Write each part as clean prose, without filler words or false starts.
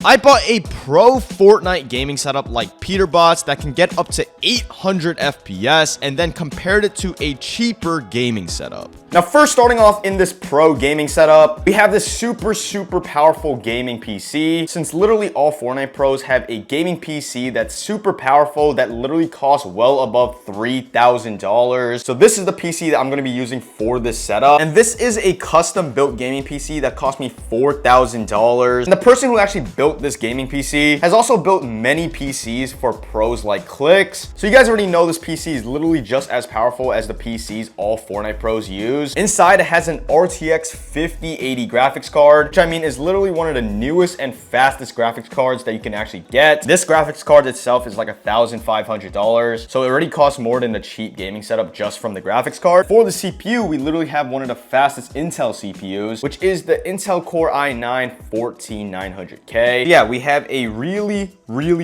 I bought a pro Fortnite gaming setup like Peterbot's that can get up to 800 FPS and then compared it to a cheaper gaming setup. Now first, starting off in this pro gaming setup, we have this super powerful gaming PC. Since literally all Fortnite pros have a gaming PC that's super powerful that literally costs well above $3,000. So this is the PC that I'm going to be using for this setup. And this is a custom built gaming PC that cost me $4,000. And the person who actually built this gaming PC has also built many PCs for pros like Clicks. So you guys already know this PC is literally just as powerful as the PCs all Fortnite pros use. Inside, it has an RTX 5080 graphics card, which I mean is literally one of the newest and fastest graphics cards that you can actually get. This graphics card itself is like $1,500, so it already costs more than the cheap gaming setup just from the graphics card. For the CPU, we literally have one of the fastest Intel CPUs, which is the Intel Core i9-14900K. Yeah, we have a really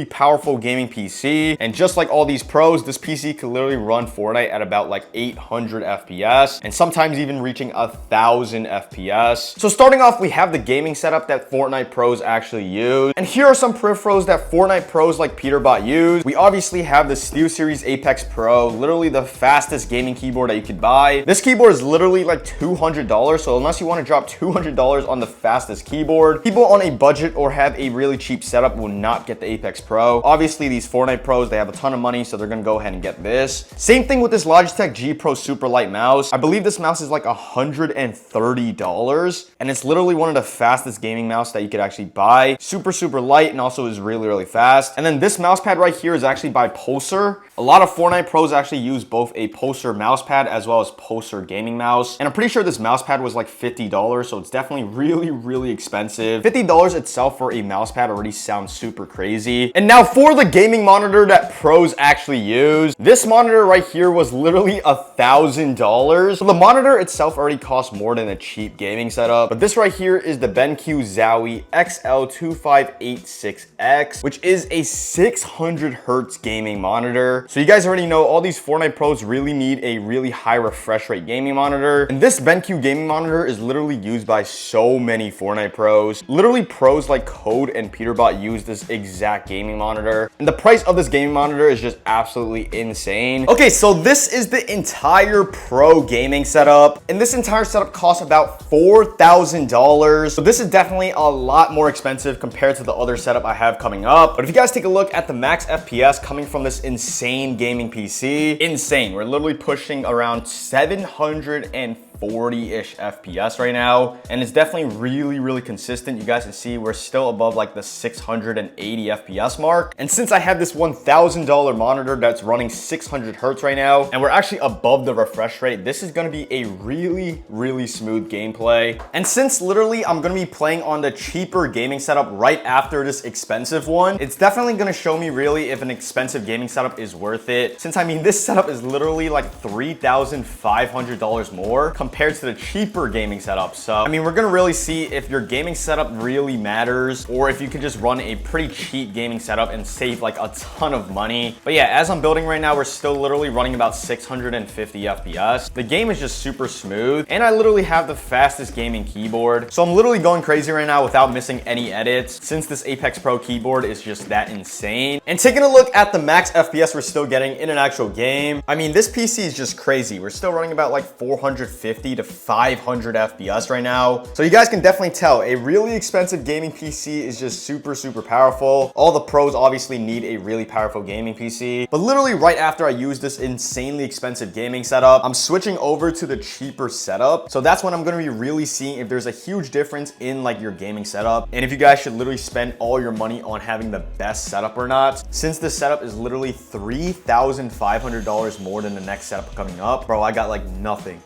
powerful gaming PC, and just like all these pros, this PC could literally run Fortnite at about like 800 FPS, and sometimes even reaching 1,000 FPS. So starting off, we have the gaming setup that Fortnite pros actually use. And here are some peripherals that Fortnite pros like Peterbot use. We obviously have the SteelSeries Apex Pro, literally the fastest gaming keyboard that you could buy. This keyboard is literally like $200, so unless you want to drop $200 on the fastest keyboard, people on a budget or have a really cheap setup will not get the Apex Pro. Obviously, these Fortnite pros, they have a ton of money, so they're gonna go ahead and get this. Same thing with this Logitech G Pro Super Light mouse. I believe this mouse is like $130, and it's literally one of the fastest gaming mouse that you could actually buy. Super light, and also is really fast. And then this mouse pad right here is actually by Pulsar. A lot of Fortnite pros actually use both a Pulsar mouse pad as well as Pulsar gaming mouse. And I'm pretty sure this mouse pad was like $50, so it's definitely really expensive. $50 itself for a mouse pad already sounds super crazy. And now for the gaming monitor that pros actually use. This monitor right here was literally $1,000. So the monitor itself already costs more than a cheap gaming setup. But this right here is the BenQ Zowie XL2586X, which is a 600 hertz gaming monitor. So you guys already know all these Fortnite pros really need a really high refresh rate gaming monitor. And this BenQ gaming monitor is literally used by so many Fortnite pros. Literally pros like Code and Peterbot use this exact gaming monitor. And the price of this gaming monitor is just absolutely insane. Okay, so this is the entire pro gaming setup. And this entire setup costs about $4,000. So this is definitely a lot more expensive compared to the other setup I have coming up. But if you guys take a look at the max FPS coming from this insane gaming PC, insane. We're literally pushing around 740-ish FPS right now. And it's definitely really consistent. You guys can see we're still above like the 680 FPS mark. And since I have this $1,000 monitor that's running 600 hertz right now, and we're actually above the refresh rate, this is gonna be a really smooth gameplay. And since literally I'm gonna be playing on the cheaper gaming setup right after this expensive one, it's definitely gonna show me really if an expensive gaming setup is worth it. Since I mean, this setup is literally like $3,500 more compared to the cheaper gaming setup. So I mean, we're gonna really see if your gaming setup really matters, or if you can just run a pretty cheap gaming setup and save like a ton of money. But yeah, as I'm building right now, we're still literally running about 650 FPS. The game is just super smooth, and I literally have the fastest gaming keyboard. So I'm literally going crazy right now without missing any edits, since this Apex Pro keyboard is just that insane. And taking a look at the max FPS we're still getting in an actual game, I mean, this PC is just crazy. We're still running about like 450 to 500 FPS right now. So you guys can definitely tell a really expensive gaming PC is just super powerful. All the pros obviously need a really powerful gaming PC. But literally right after I use this insanely expensive gaming setup, I'm switching over to the cheaper setup. So that's when I'm going to be really seeing if there's a huge difference in like your gaming setup, and if you guys should literally spend all your money on having the best setup or not. Since this setup is literally $3,500 more than the next setup coming up. Bro, I got like nothing.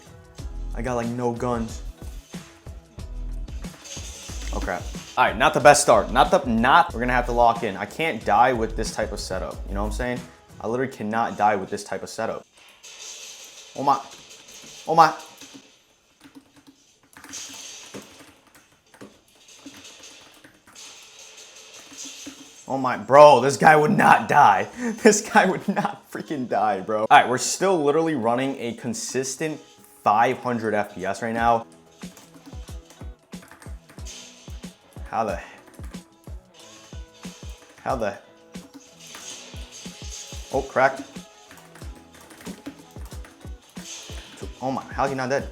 I got like no guns. Oh crap. All right, not the best start. We're gonna have to lock in. I can't die with this type of setup. You know what I'm saying? I literally cannot die with this type of setup. Oh my. Oh my. Oh my, bro, this guy would not die. This guy would not freaking die, bro. All right, we're still literally running a consistent 500 FPS right now. How the How the? Oh, cracked. Oh my, how's he not dead?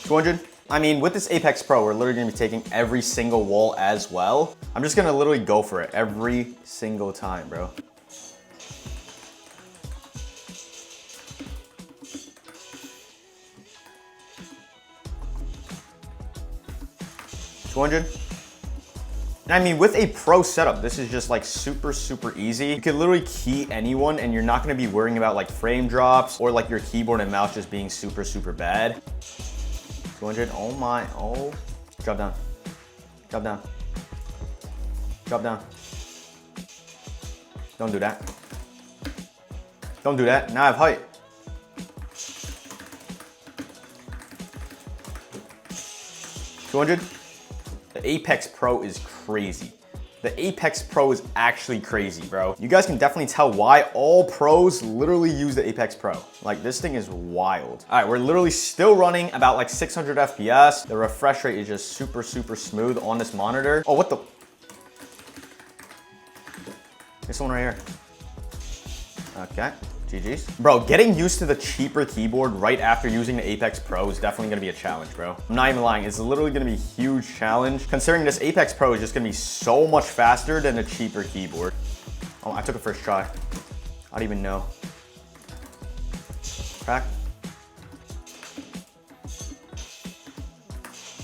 200. I mean, with this Apex Pro, we're literally gonna be taking every single wall as well. I'm just gonna literally go for it every single time, bro. I mean, with a pro setup, this is just like super easy. You can literally key anyone and you're not gonna be worrying about like frame drops or like your keyboard and mouse just being super bad. 200, oh my, oh. Drop down, drop down, drop down. Don't do that. Don't do that, now I have height. 200. The Apex Pro is crazy. The Apex Pro is actually crazy, bro. You guys can definitely tell why all pros literally use the Apex Pro. Like, this thing is wild. All right, we're literally still running about like 600 FPS. The refresh rate is just super smooth on this monitor. Oh, what the? There's someone right here. Okay. GG's. Bro, getting used to the cheaper keyboard right after using the Apex Pro is definitely gonna be a challenge, bro. I'm not even lying, it's literally gonna be a huge challenge, considering this Apex Pro is just gonna be so much faster than a cheaper keyboard. Oh, I took it first try. I don't even know. Crack.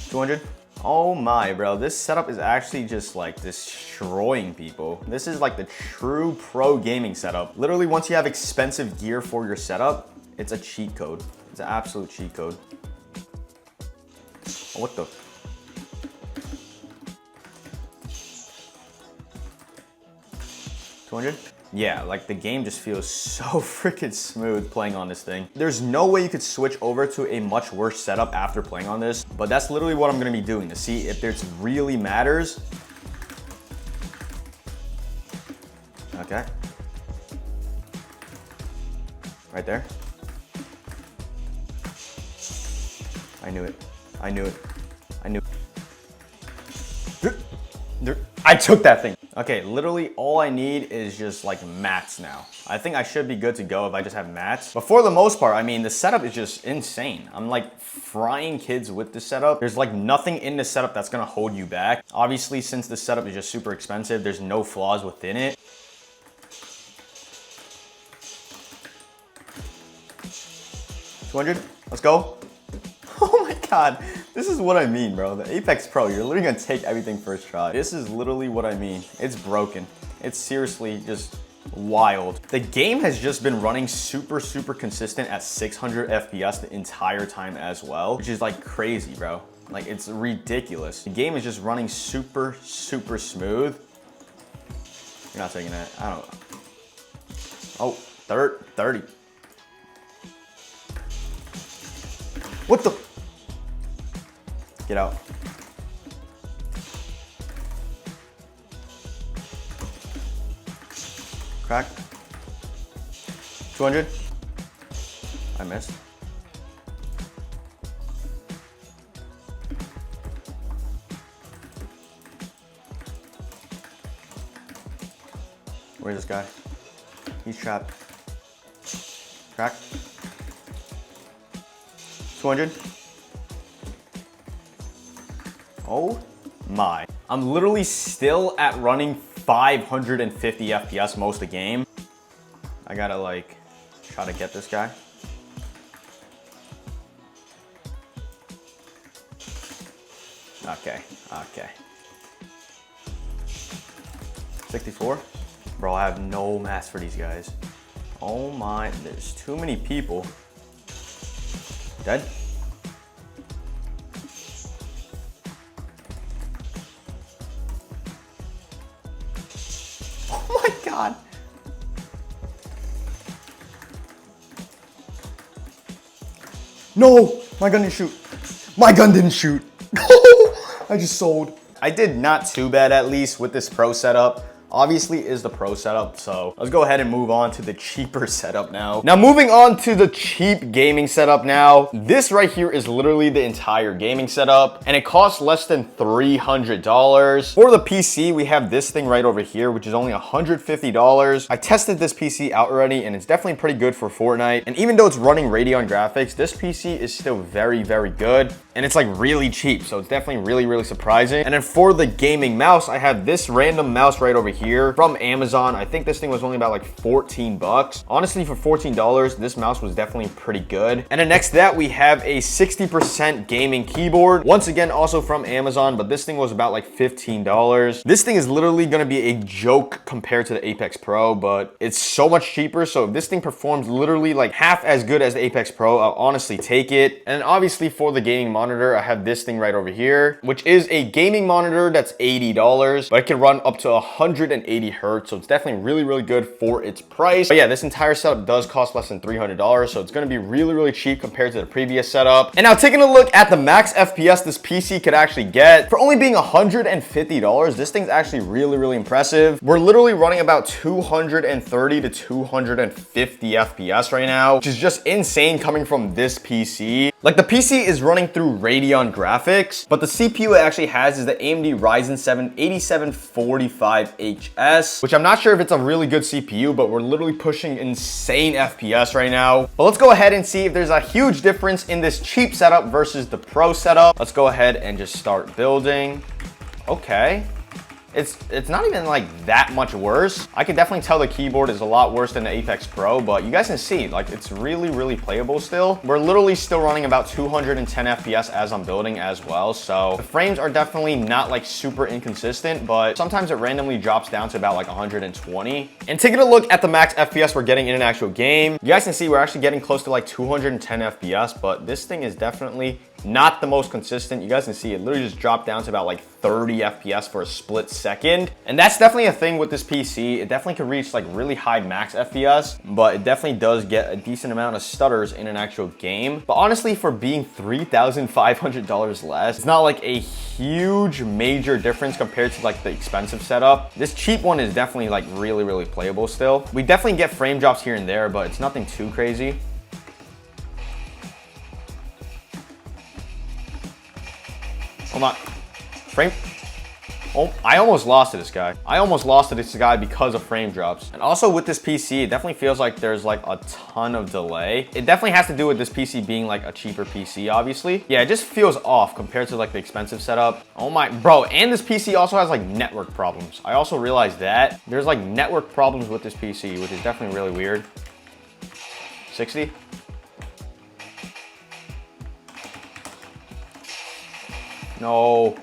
200. Oh my, bro, this setup is actually just like destroying people. This is like the true pro gaming setup. Literally, once you have expensive gear for your setup, it's a cheat code. It's an absolute cheat code. Oh, what the? $200? Yeah, like the game just feels so freaking smooth playing on this thing. There's no way you could switch over to a much worse setup after playing on this, but that's literally what I'm gonna be doing to see if this really matters. Okay. Right there. I knew it. I knew it. I knew it. I took that thing. Okay, literally all I need is just like mats now. I think I should be good to go if I just have mats. But for the most part, I mean, the setup is just insane. I'm like frying kids with this setup. There's like nothing in this setup that's gonna hold you back. Obviously, since the setup is just super expensive, there's no flaws within it. $200, let's go. Oh my God, this is what I mean, bro. The Apex Pro, you're literally gonna take everything first try. This is literally what I mean. It's broken. It's seriously just wild. The game has just been running super consistent at 600 FPS the entire time as well, which is like crazy, bro. Like, it's ridiculous. The game is just running super smooth. You're not taking that, I don't know. Oh, 30. What the? Get out. Crack. 200. I missed. Where's this guy? He's trapped. Crack. 200. Oh my. I'm literally still at running 550 FPS most of the game. I gotta like try to get this guy. Okay. 64. Bro, I have no mass for these guys. Oh my, there's too many people. Dead? Oh my God. No, my gun didn't shoot. My gun didn't shoot. I just sold. I did not too bad at least with this pro setup. obviously is the Pro setup. So let's go ahead and move on to the cheaper setup now. Now moving on to the cheap gaming setup now. This right here is literally the entire gaming setup, and it costs less than $300. For the PC, we have this thing right over here, which is only $150. I tested this PC out already, and it's definitely pretty good for Fortnite. And even though it's running Radeon graphics, this PC is still very, very good. And it's like really cheap, so it's definitely really, really surprising. And then for the gaming mouse, I have this random mouse right over here from Amazon. I think this thing was only about like 14 bucks. Honestly, for $14, this mouse was definitely pretty good. And then next to that, we have a 60% gaming keyboard. Once again, also from Amazon, but this thing was about like $15. This thing is literally gonna be a joke compared to the Apex Pro, but it's so much cheaper. So if this thing performs literally like half as good as the Apex Pro, I'll honestly take it. And obviously for the gaming monitor, I have this thing right over here, which is a gaming monitor that's $80, but it can run up to 180 hertz. So it's definitely really, really good for its price. But yeah, this entire setup does cost less than $300. So it's gonna be really, really cheap compared to the previous setup. And now taking a look at the max FPS this PC could actually get, for only being $150, this thing's actually really, really impressive. We're literally running about 230 to 250 FPS right now, which is just insane coming from this PC. Like the PC is running through Radeon graphics, but the CPU it actually has is the AMD Ryzen 7 8745HS, which I'm not sure if it's a really good CPU, but we're literally pushing insane FPS right now. But let's go ahead and see if there's a huge difference in this cheap setup versus the Pro setup. Let's go ahead and just start building. Okay. It's not even like that much worse. I can definitely tell the keyboard is a lot worse than the Apex Pro, but you guys can see, like, it's really, really playable still. We're literally still running about 210 FPS as I'm building as well. So the frames are definitely not like super inconsistent, but sometimes it randomly drops down to about like 120. And taking a look at the max FPS we're getting in an actual game, you guys can see we're actually getting close to like 210 FPS, but this thing is definitely not the most consistent. You guys can see it literally just dropped down to about like 30 FPS for a split second. And that's definitely a thing with this PC. It definitely could reach like really high max FPS, but it definitely does get a decent amount of stutters in an actual game. But honestly, for being $3,500 less, it's not like a huge major difference compared to like the expensive setup. This cheap one is definitely like really, really playable still. We definitely get frame drops here and there, but it's nothing too crazy. Oh my, frame. Oh, I almost lost to this guy. I almost lost to this guy because of frame drops. And also with this PC, it definitely feels like there's like a ton of delay. It definitely has to do with this PC being like a cheaper PC, obviously. Yeah, it just feels off compared to like the expensive setup. Oh my, bro, and this PC also has like network problems. I also realized that. There's like network problems with this PC, which is definitely really weird. 60. No.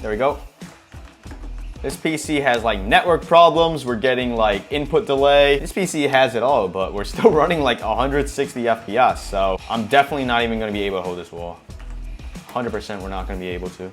There we go. This PC has like network problems. We're getting like input delay. This PC has it all, but we're still running like 160 FPS. So I'm definitely not even gonna be able to hold this wall. 100% we're not gonna be able to.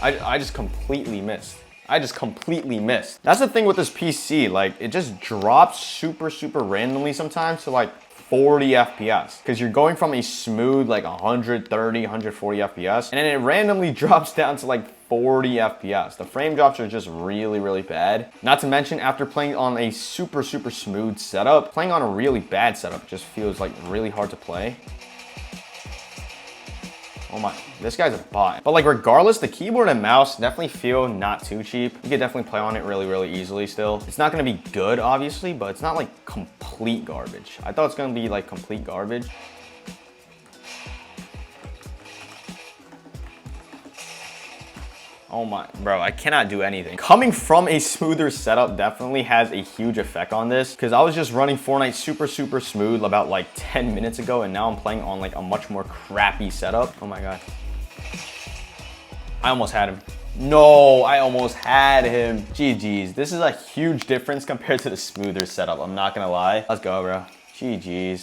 I just completely missed. That's the thing with this PC, like it just drops super, super randomly sometimes to like 40 FPS because you're going from a smooth like 130, 140 FPS and then it randomly drops down to like 40 FPS. The frame drops are just really, really bad. Not to mention after playing on a super, super smooth setup, playing on a really bad setup just feels like really hard to play. Oh my, this guy's a bot. But like regardless, the keyboard and mouse definitely feel not too cheap. You can definitely play on it really, really easily still. It's not gonna be good, obviously, but it's not like complete garbage. I thought it's gonna be like complete garbage. Oh my, bro, I cannot do anything. Coming from a smoother setup definitely has a huge effect on this because I was just running Fortnite super, super smooth about like 10 minutes ago and now I'm playing on like a much more crappy setup. Oh my God. I almost had him. No, I almost had him. GG's. This is a huge difference compared to the smoother setup. I'm not gonna lie. Let's go, bro. GG's.